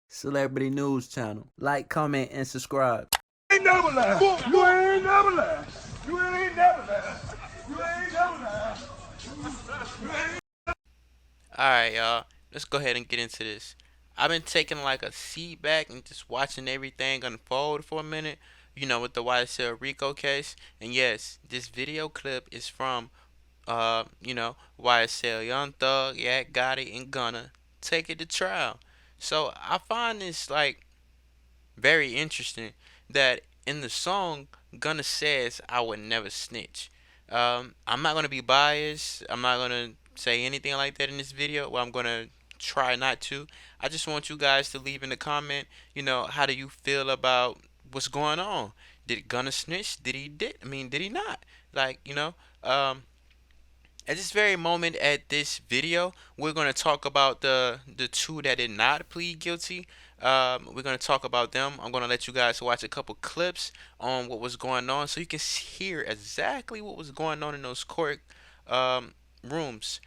Celebrity News Channel. Like, comment, and subscribe. You ain't never lie. You ain't never lie. You ain't never lie. You ain't never lie. Alright, y'all. Let's go ahead and get into this. I've been taking like a seat back and just watching everything unfold for a minute, with the YSL Rico case. And yes, this video clip is from, YSL Young Thug, Yak Gotti, and Gunna take it to trial. So I find this like very interesting that in the song, Gunna says, "I would never snitch." I'm not gonna be biased. I'm not gonna say anything like that in this video. Well, I'm gonna try not to. I just want you guys to leave in the comment. How do you feel about what's going on? Did Gunna snitch? Did he? Did he not? Like, at this very moment at this video, we're going to talk about the two that did not plead guilty. We're going to talk about them. I'm going to let you guys watch a couple clips on what was going on so you can hear exactly what was going on in those court rooms.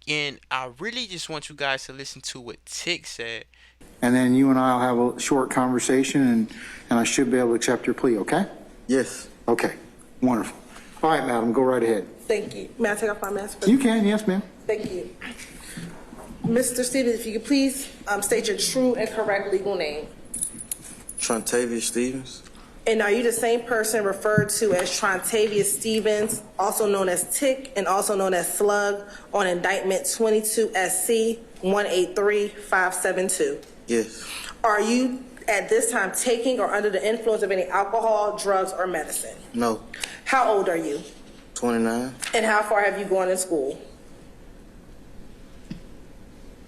And I really just want you guys to listen to what Tick said. And then you and I will have a short conversation, and I should be able to accept your plea, okay? Yes. Okay, wonderful. All right, madam, go right ahead. Thank you. May I take off my mask, please? You can, yes, ma'am. Thank you. Mr. Stevens, if you could please state your true and correct legal name. Trontavious Stevens. And are you the same person referred to as Trontavious Stevens, also known as Tick and also known as Slug, on indictment 22 SC 183572? Yes. Are you at this time taking or under the influence of any alcohol, drugs, or medicine? No. How old are you? 29. And how far have you gone in school?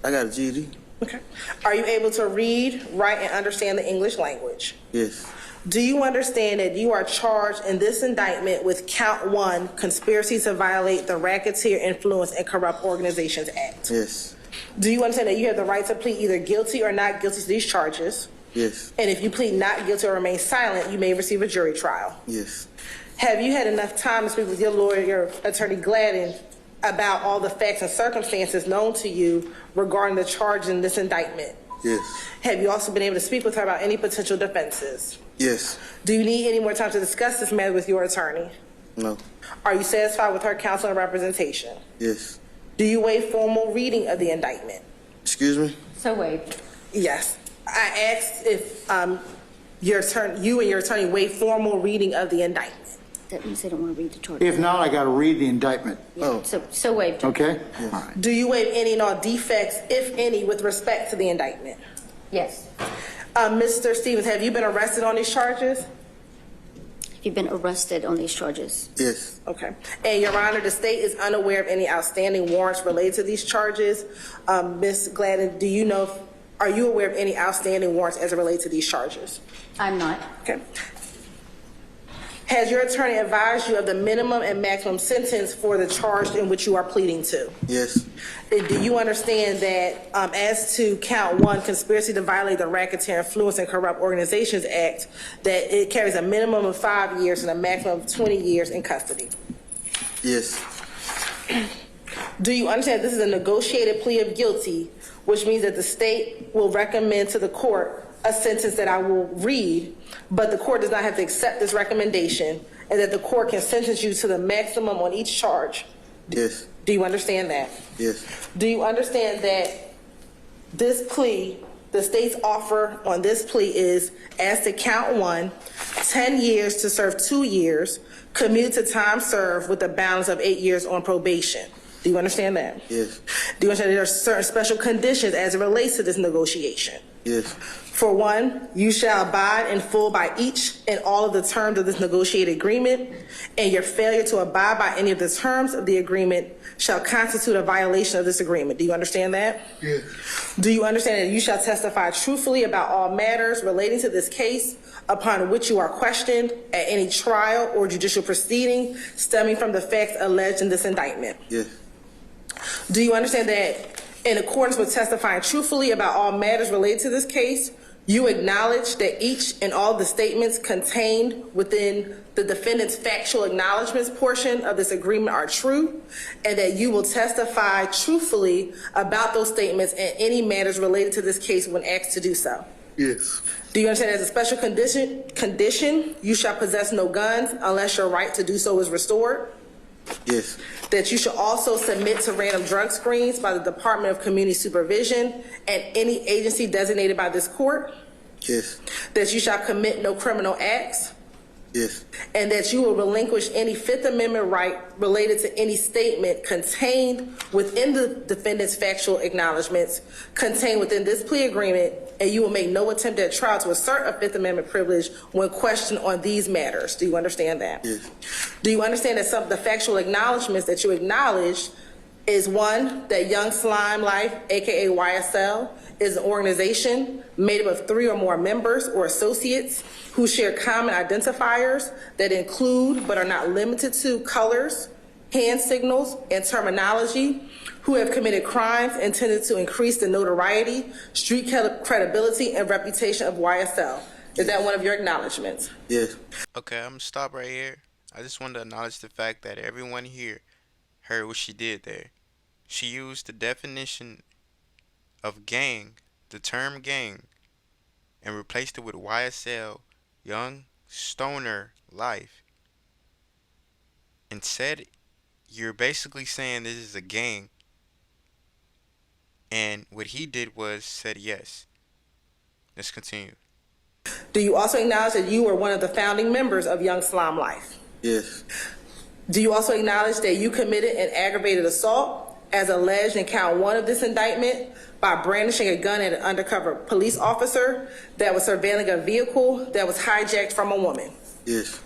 I got a GED. Okay. Are you able to read, write, and understand the English language? Yes. Do you understand that you are charged in this indictment with count 1, conspiracy to violate the Racketeer Influence and Corrupt Organizations Act? Yes. Do you understand that you have the right to plead either guilty or not guilty to these charges? Yes. And if you plead not guilty or remain silent, you may receive a jury trial. Yes. Have you had enough time to speak with your lawyer, your attorney Gladden, about all the facts and circumstances known to you regarding the charge in this indictment? Yes. Have you also been able to speak with her about any potential defenses? Yes. Do you need any more time to discuss this matter with your attorney? No. Are you satisfied with her counsel and representation? Yes. Do you waive formal reading of the indictment? Excuse me? So waived. Yes. I asked if you and your attorney waive formal reading of the indictment. That means they don't want to read the charge. If not, I got to read the indictment. Oh. So waived. Okay? Yes. All right. Do you waive any and all defects, if any, with respect to the indictment? Yes. Mr. Stevens, have you been arrested on these charges? You've been arrested on these charges. Yes. Okay. And Your Honor, the state is unaware of any outstanding warrants related to these charges. Ms. Gladden, are you aware of any outstanding warrants as it relates to these charges? I'm not. Okay. Has your attorney advised you of the minimum and maximum sentence for the charge in which you are pleading to? Yes. Do you understand that as to count 1, conspiracy to violate the Racketeer Influence and Corrupt Organizations Act, that it carries a minimum of 5 years and a maximum of 20 years in custody? Yes. Do you understand this is a negotiated plea of guilty, which means that the state will recommend to the court a sentence that I will read, but the court does not have to accept this recommendation, and that the court can sentence you to the maximum on each charge? Yes. Do you understand that? Yes. Do you understand that this plea, the state's offer on this plea is, as to count 1, 10 years to serve 2 years, commute to time served with a balance of 8 years on probation? Do you understand that? Yes. Do you understand that there are certain special conditions as it relates to this negotiation? Yes. For 1, you shall abide in full by each and all of the terms of this negotiated agreement, and your failure to abide by any of the terms of the agreement shall constitute a violation of this agreement. Do you understand that? Yes. Do you understand that you shall testify truthfully about all matters relating to this case upon which you are questioned at any trial or judicial proceeding stemming from the facts alleged in this indictment? Yes. Do you understand that in accordance with testifying truthfully about all matters related to this case, You acknowledge that each and all the statements contained within the defendant's factual acknowledgments portion of this agreement are true, and that you will testify truthfully about those statements and any matters related to this case when asked to do so. Yes. Do you understand as a special condition, you shall possess no guns unless your right to do so is restored? Yes. That you shall also submit to random drug screens by the Department of Community Supervision and any agency designated by this court? Yes. That you shall commit no criminal acts? Yes. And that you will relinquish any Fifth Amendment right related to any statement contained within the defendant's factual acknowledgments contained within this plea agreement, and you will make no attempt at trial to assert a Fifth Amendment privilege when questioned on these matters. Do you understand that? Yes. Do you understand that some of the factual acknowledgments that you acknowledge is one, that Young Slime Life, aka YSL, is an organization made up of 3 or more members or associates who share common identifiers that include but are not limited to colors, hand signals, and terminology, who have committed crimes intended to increase the notoriety, street credibility, and reputation of YSL. Is that one of your acknowledgments? Yes. Okay, I'm gonna stop right here. I just wanted to acknowledge the fact that everyone here heard what she did there. She used the definition of gang, the term gang, and replaced it with YSL, Young Stoner Life, and said you're basically saying this is a gang. And what he did was said yes. Let's continue. Do you also acknowledge that you were one of the founding members of Young Slime Life? Yes. Do you also acknowledge that you committed an aggravated assault as alleged in count 1 of this indictment by brandishing a gun at an undercover police officer that was surveilling a vehicle that was hijacked from a woman? Yes.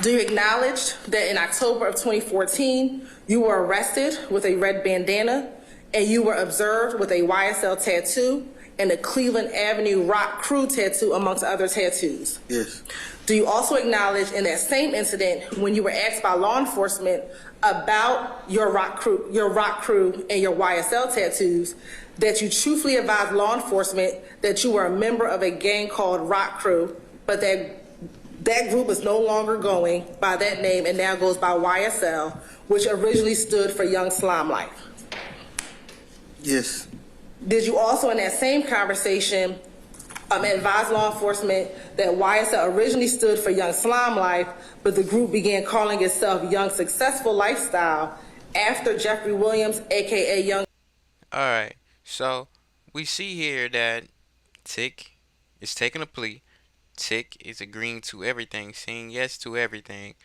Do you acknowledge that in October of 2014, you were arrested with a red bandana and you were observed with a YSL tattoo and a Cleveland Avenue Rock Crew tattoo amongst other tattoos? Yes. Do you also acknowledge in that same incident when you were asked by law enforcement about your Rock Crew and your YSL tattoos, that you truthfully advised law enforcement that you were a member of a gang called Rock Crew, but that group is no longer going by that name and now goes by YSL, which originally stood for Young Slime Life? Yes. Did you also in that same conversation advise law enforcement that YSL originally stood for Young Slime Life, but the group began calling itself Young Successful Lifestyle after Jeffrey Williams, aka Young? Alright, so we see here that Tick is taking a plea. Tick is agreeing to everything, saying yes to everything.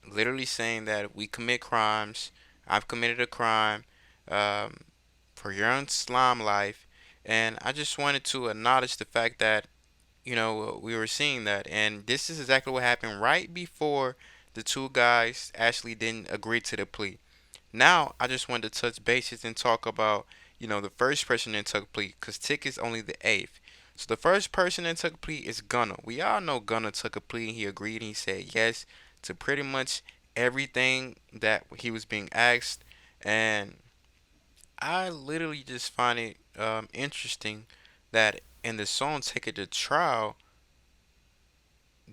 Literally saying that we commit crimes. I've committed a crime for Young Slime Life. And I just wanted to acknowledge the fact that, you know, we were seeing that. And this is exactly what happened right before the 2 guys actually didn't agree to the plea. Now, I just wanted to touch bases and talk about, you know, the first person that took a plea, because Tick is only the 8th. So the first person that took a plea is Gunna. We all know Gunna took a plea and he agreed and he said yes to pretty much everything that he was being asked. And I literally just find it interesting that in the song Take It to Trial,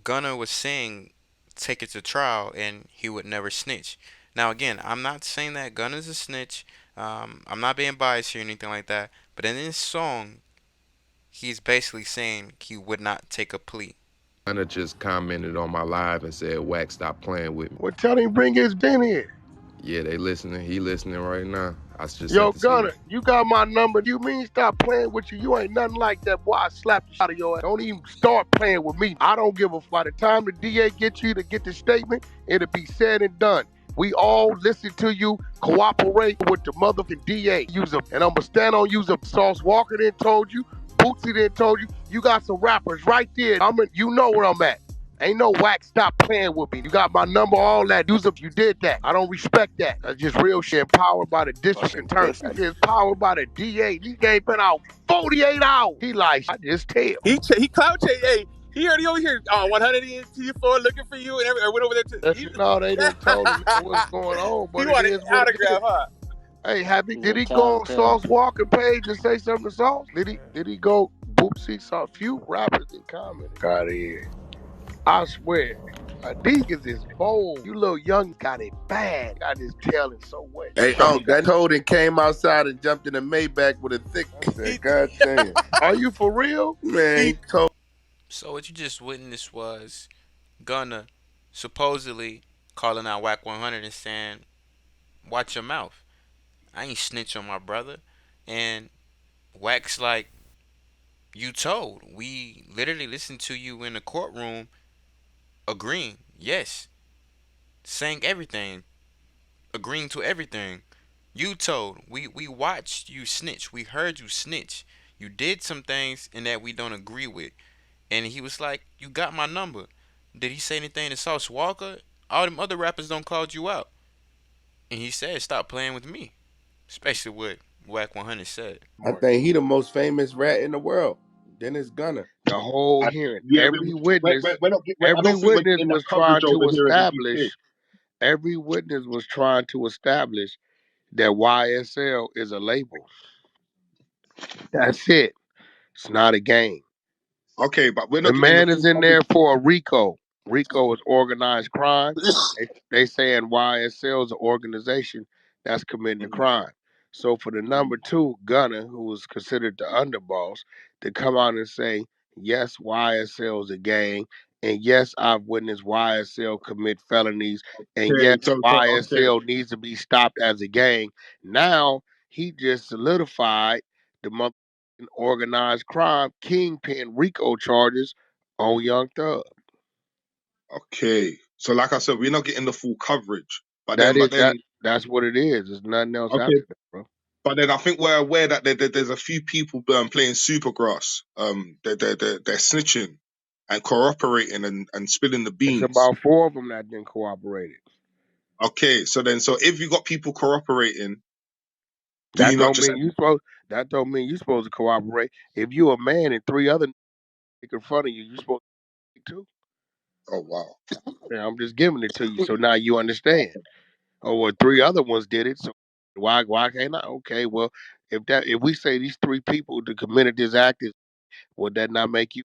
Gunna was saying take it to trial and he would never snitch. Now again, I'm not saying that Gunna's a snitch. I'm not being biased or anything like that. But in this song, he's basically saying he would not take a plea. Gunna just commented on my live and said, Wack, stop playing with me. Well, tell him bring his bin in. Yeah, they listening. He listening right now. I just Yo, sent the Gunna, CD. you got my number. You mean stop playing with you? You ain't nothing like that, boy. I slap the shit out of your ass. Don't even start playing with me. I don't give a fuck. By the time the DA gets you to get the statement, it'll be said and done. We all listen to you, cooperate with the motherfucking DA. Use them. And I'm going to stand on use them. Sauce Walker then told you. Bootsy then told you. You got some rappers right there. You know where I'm at. Ain't no Wack, stop playing with me. You got my number, all that. Use if you did that. I don't respect that. That's just real shit. Empowered by the district attorney. It's powered by the DA. This game been out 48 hours. He like, I just tell. He clout chased. Hey, he already over here on 100 to your floor looking for you and I went over there to. No, they didn't tell him what's going on. But he wanted an autograph, huh? Hey, did he go on Sauce Walker page and say something to Sauce? Did he go Boosie saw a few rappers that commented. Got it. I swear. Adidas is bold. You little young got it bad. I just telling so wet. Hey, that toad and came outside and jumped in the Maybach with a thick. I said, God damn. Are you for real? Man, he told. So what you just witnessed was Gunna supposedly calling out Wack 100 and saying, "Watch your mouth. I ain't snitch on my brother." And Wack's like, "You told. We literally listened to you in the courtroom, agreeing, yes, saying everything, agreeing to everything. You told. We watched you snitch. We heard you snitch. You did some things in that we don't agree with." And he was like, "You got my number." Did he say anything to Sauce Walker? All them other rappers don't called you out. And he said, "Stop playing with me." Especially what Wack 100 said. I think he the most famous rat in the world. Then it's Gunna. The whole hearing. Yeah, Every I don't think we're witness getting that was coverage trying over to here at the UK. establish. Every witness was trying to establish that YSL is a label. That's it. It's not a game. Okay, but we're The not getting the man full is in there coverage. for a RICO. RICO is organized crime. They saying YSL is an organization that's committing a crime. So for the number two, Gunner, who was considered the underboss, to come out and say, yes, YSL is a gang, and yes, I've witnessed YSL commit felonies, and Okay, yes, okay, YSL needs to be stopped as a gang. Now he just solidified the organized crime kingpin RICO charges on Young Thug. okay. So like I said, we're not getting the full coverage. But That then, is but then, that's what it is. There's nothing else okay. after that, bro. But then I think we're aware that there's a few people playing Supergrass. They're snitching and cooperating and spilling the It's beans. about four of them that didn't cooperate. Okay, so if you got people cooperating, do That you not don't just? mean you supposed. That don't mean you supposed to cooperate. If you a man and three other in front of you, you supposed to too. Oh wow. Yeah, I'm just giving it to you, so now you understand. Oh, well, three other ones did it, so why can't I? Okay, well, if we say these three people that committed this act, would that not make you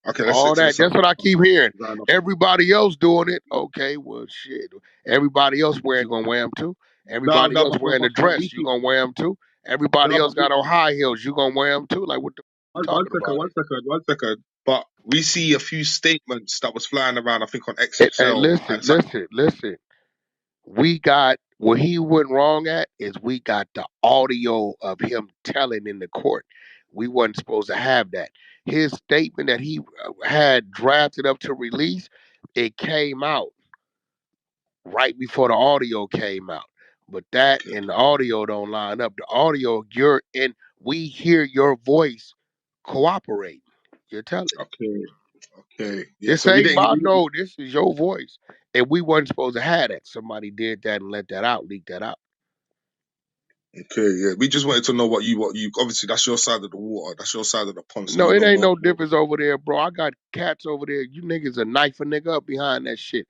Okay, all that? let's have That's what I keep hearing. round up. Everybody else doing it. Okay, well, shit. Everybody else wearing gonna wear them too. No, Everybody no, else wearing the but we dress. You see. gonna wear them too. Everybody No, else got on high heels. You gonna wear them too. Like what the you one talking second, about? one second. But we see a few statements that was flying around. I think on Hey, XXL listen, and some. listen. We got what he went wrong at is we got the audio of him telling in the court. We wasn't supposed to have that. His statement that he had drafted up to release, it came out right before the audio came out. But that Okay, and the audio don't line up. The audio, you're in, we hear your voice cooperating. You're telling. okay, okay. Yeah. This So we ain't didn't. about no, this is your voice. And we wasn't supposed to have that. Somebody did that and let that out, leaked that out. Okay, yeah. We just wanted to know what you. Obviously, that's your side of the water. That's your side of the pond. So No, you it know ain't more. no difference over there, bro. I got cats over there. You niggas a knife a nigga up behind that shit.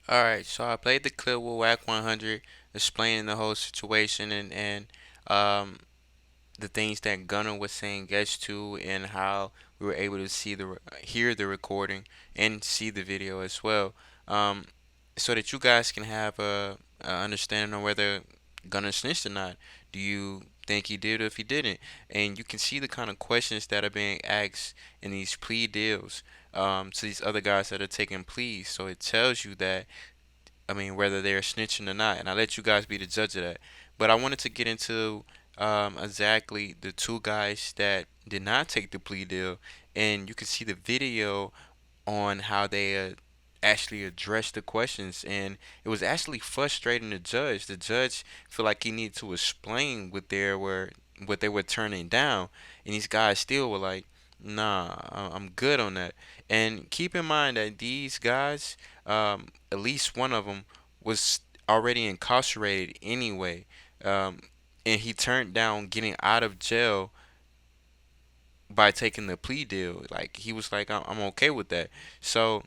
Alright, so I played the clip with Wack 100 explaining the whole situation and um the things that Gunner was saying yes to, and how we were able to hear the recording and see the video as well, um, so that you guys can have a understanding on whether Gunner snitched or not. Do you think he did or if he didn't? And you can see the kind of questions that are being asked in these plea deals, to these other guys that are taking pleas. So it tells you that, I mean, whether they're snitching or not. And I let you guys be the judge of that. But I wanted to get into exactly the two guys that did not take the plea deal. And you can see the video on how they actually addressed the questions. And it was actually frustrating the judge. The judge felt like he needed to explain what they were turning down. And these guys still were like, nah, I'm good on that. And keep in mind that these guys, at least one of them was already incarcerated anyway, um, and he turned down getting out of jail by taking the plea deal. Like he was like, I'm okay with that. So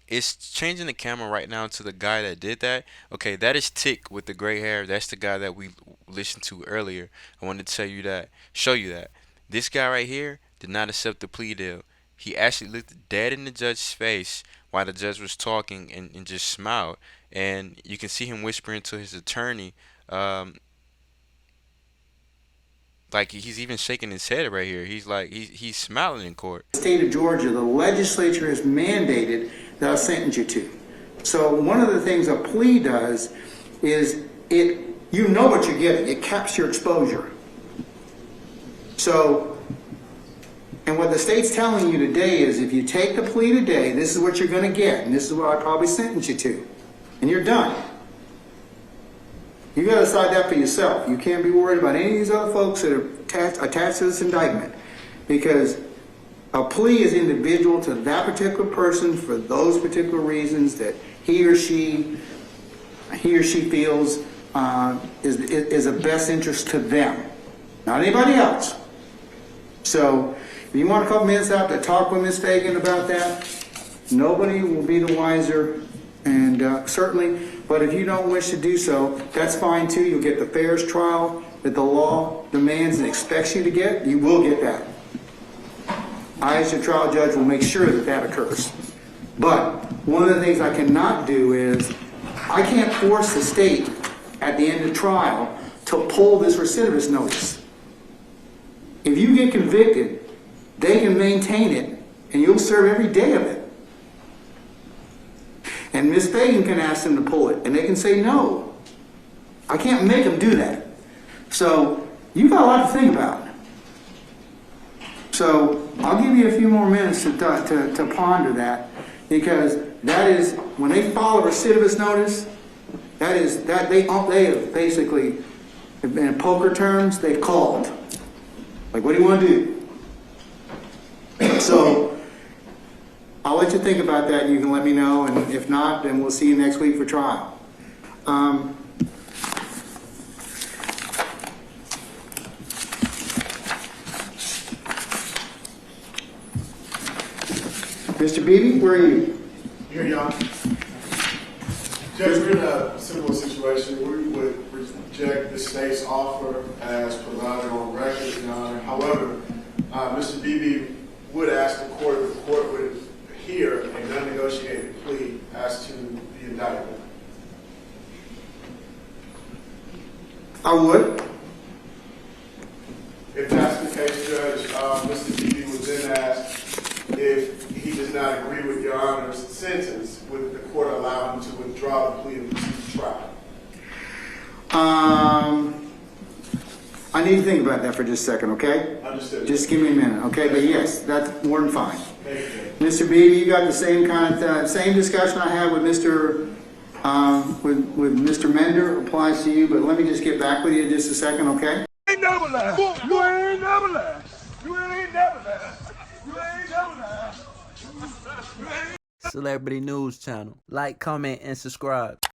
it's changing the camera right now to the guy that did that. Okay, that is Tick with the gray hair. That's the guy that we listened to earlier. I wanted to tell you that, show you that. This guy right here did not accept the plea deal. He actually looked dead in the judge's face while the judge was talking and just smiled. And you can see him whispering to his attorney, like he's even shaking his head right here. He's like he's smiling in court. The state of Georgia, the legislature has mandated that I'll sentence you to. So one of the things a plea does is you know what you're getting. It caps your exposure. So, and what the state's telling you today is if you take the plea today, this is what you're going to get, and this is what I probably sentence you to, and you're done. You got to decide that for yourself. You can't be worried about any of these other folks that are attached to this indictment, because a plea is individual to that particular person for those particular reasons that he or she feels is of best interest to them, not anybody else. So if you want a couple minutes out to talk with Ms. Fagan about that, nobody will be the wiser, and certainly, but if you don't wish to do so, that's fine too. You'll get the fairest trial that the law demands and expects you to get. You will get that. I, as your trial judge, will make sure that that occurs. But one of the things I cannot do is I can't force the state at the end of trial to pull this recidivist notice. If you get convicted, they can maintain it, and you'll serve every day of it. And Ms. Fagan can ask them to pull it, and they can say no. I can't make them do that. So you've got a lot to think about. So I'll give you a few more minutes to ponder that, because that is, when they file a recidivist notice, they have basically, in poker terms, they've called. Like, what do you want to do? So I'll let you think about that. You can let me know, and if not, then we'll see you next week for trial. Mr. Beebe, where are you? Here, y'all. Judge, we're in a similar situation. We would reject the state's offer as provided on record, Your Honor. However, Mr. Beebe would ask the court if the court would hear a non-negotiated plea as to the indictment. I would. If that's the case, Judge, Mr. Beebe would then ask if he does not agree with Your Honor's sentence, would the court allow him to withdraw the plea and proceed to trial? I need to think about that for just a second, okay? Understood. Just give me a minute, okay? But yes, that's more than fine. Thank you, Judge. Mr. Beebe, you got the same kind of same discussion I had with Mr. With Mr. Mender applies to you, but let me just get back with you in just a second, okay? You ain't never lie. You ain't never lie. You ain't never lie. You ain't never lie. Celebrity News Channel. Like, comment, and subscribe.